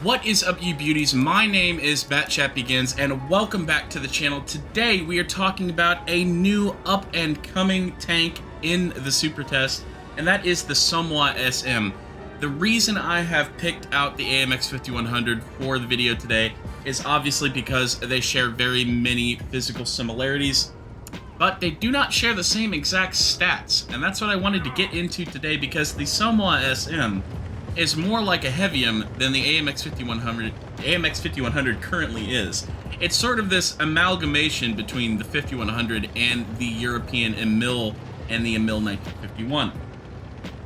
What is up, you beauties? My name is BatchatBegins, and welcome back to the channel. Today we are talking about a new up-and-coming tank in the Super Test, and that is the Somua SM. The reason I have picked out the AMX 5100 for the video today is obviously because they share very many physical similarities, but they do not share the same exact stats, and that's what I wanted to get into today, because the Somua SM is more like a heavium than the AMX 5100 currently is. It's sort of this amalgamation between the 5100 and the European Emil and the Emil 1951.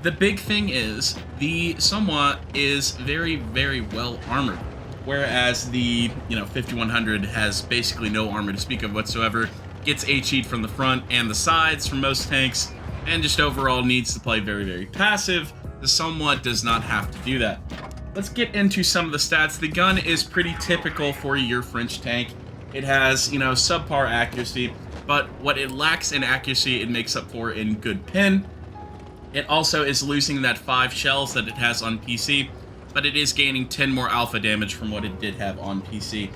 The big thing is the Somua is very, very well armored, whereas the 5100 has basically no armor to speak of whatsoever, gets HE'd from the front and the sides from most tanks, and just overall needs to play very, very passive. The Somua does not have to do that. Let's get into some of the stats. The gun is pretty typical for your French tank. It has, subpar accuracy, but what it lacks in accuracy, it makes up for in good pin. It also is losing that 5 shells that it has on PC, but it is gaining 10 more alpha damage from what it did have on PC.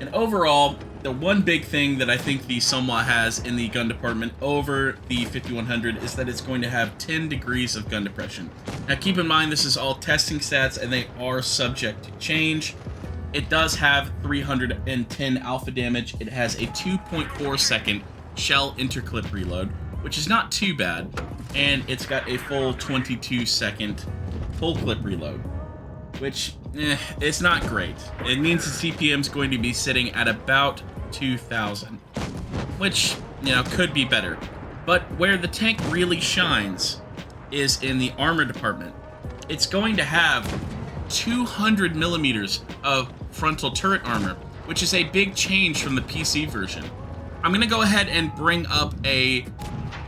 And overall, the one big thing that I think the Somua has in the gun department over the 5100 is that it's going to have 10 degrees of gun depression. Now keep in mind, this is all testing stats and they are subject to change. It does have 310 alpha damage. It has a 2.4 second shell interclip reload, which is not too bad. And it's got a full 22 second full clip reload, which it's not great. It means the CPM is going to be sitting at about 2,000, which, could be better. But where the tank really shines is in the armor department. It's going to have 200 millimeters of frontal turret armor, which is a big change from the PC version. I'm going to go ahead and bring up a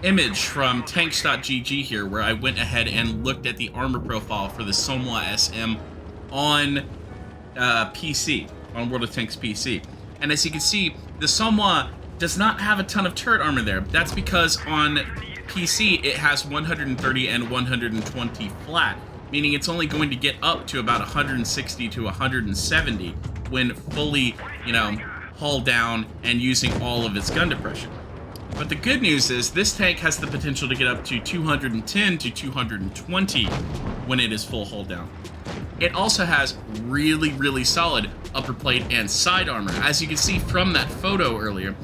image from tanks.gg here, where I went ahead and looked at the armor profile for the Somua SM on PC, on World of Tanks PC. And as you can see, the Somua does not have a ton of turret armor there. That's because on PC it has 130 and 120 flat, meaning it's only going to get up to about 160 to 170 when fully, hull down and using all of its gun depression. But the good news is this tank has the potential to get up to 210 to 220 when it is full hull down. It also has really, really solid upper plate and side armor. As you can see from that photo earlier,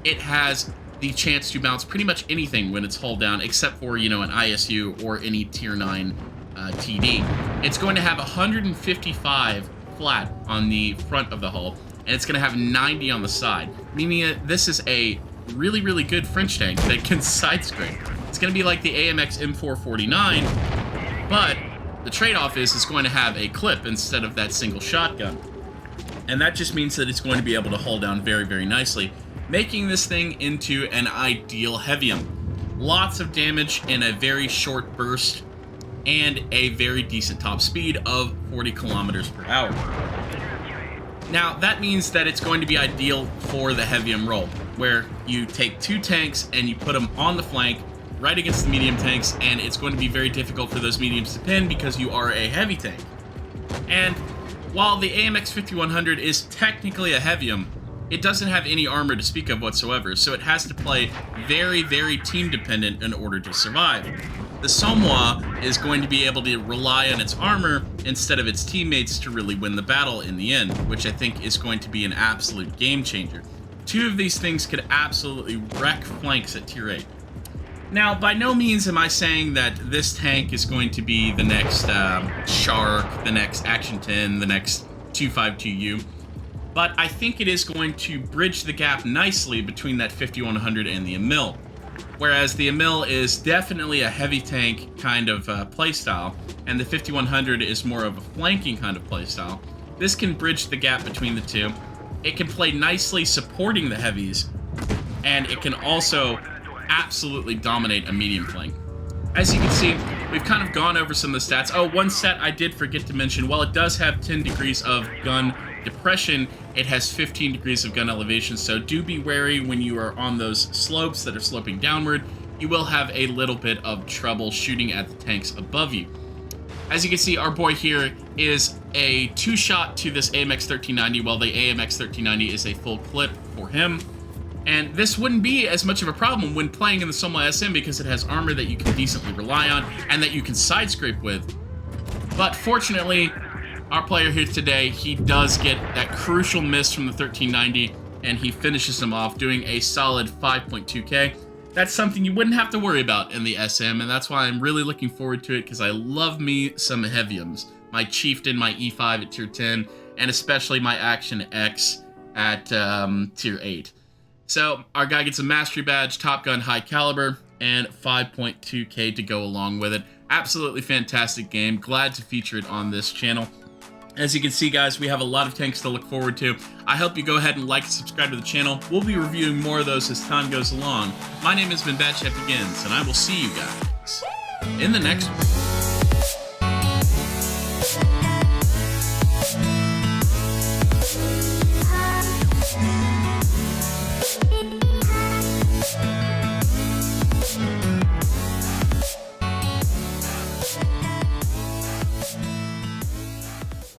it has the chance to bounce pretty much anything when it's hull down, except for, an ISU or any tier 9 TD. It's going to have 155 flat on the front of the hull, and it's going to have 90 on the side, meaning this is a really, really good French tank that can side scrape. It's going to be like the AMX M449, but the trade-off is it's going to have a clip instead of that single shotgun. And that just means that it's going to be able to hull down very, very nicely, making this thing into an ideal heavium. Lots of damage in a very short burst, and a very decent top speed of 40 kilometers per hour. Now, that means that it's going to be ideal for the heavium role, where you take 2 tanks and you put them on the flank right against the medium tanks, and it's going to be very difficult for those mediums to pin because you are a heavy tank. And while the AMX 5100 is technically a heavium, it doesn't have any armor to speak of whatsoever, so it has to play very, very team dependent in order to survive. The Somua is going to be able to rely on its armor instead of its teammates to really win the battle in the end, which I think is going to be an absolute game changer. 2 of these things could absolutely wreck flanks at tier 8. Now, by no means am I saying that this tank is going to be the next Shark, the next Action 10, the next 252U, but I think it is going to bridge the gap nicely between that 5100 and the Emil. Whereas the Emil is definitely a heavy tank kind of playstyle, and the 5100 is more of a flanking kind of playstyle. This can bridge the gap between the two. It can play nicely supporting the heavies, and it can also absolutely dominate a medium flank. As you can see, we've kind of gone over some of the stats. Oh, one stat I did forget to mention. While it does have 10 degrees of gun depression, it has 15 degrees of gun elevation, so do be wary when you are on those slopes that are sloping downward. You will have a little bit of trouble shooting at the tanks above you. As you can see, our boy here is a 2-shot to this AMX 1390, while the AMX 1390 is a full clip for him. And this wouldn't be as much of a problem when playing in the Somua SM because it has armor that you can decently rely on and that you can side scrape with. But fortunately, our player here today, he does get that crucial miss from the 1390, and he finishes him off doing a solid 5.2k. That's something you wouldn't have to worry about in the SM, and that's why I'm really looking forward to it, because I love me some Heaviums. My Chieftain, my E5 at tier 10, and especially my Action X at tier 8. So our guy gets a Mastery Badge, Top Gun High Caliber, and 5.2k to go along with it. Absolutely fantastic game. Glad to feature it on this channel. As you can see, guys, we have a lot of tanks to look forward to. I hope you go ahead and like and subscribe to the channel. We'll be reviewing more of those as time goes along. My name has been BatchatBegins, and I will see you guys in the next one.